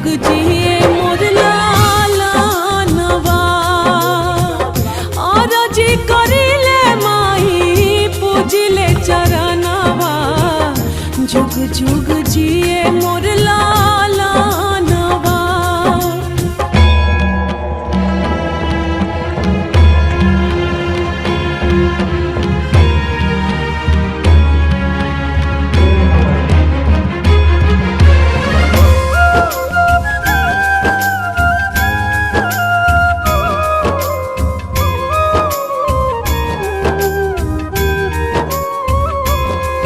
जुग जिए मोर लालनवा और जी करिले माई पूजिले चरणवा जुग जुग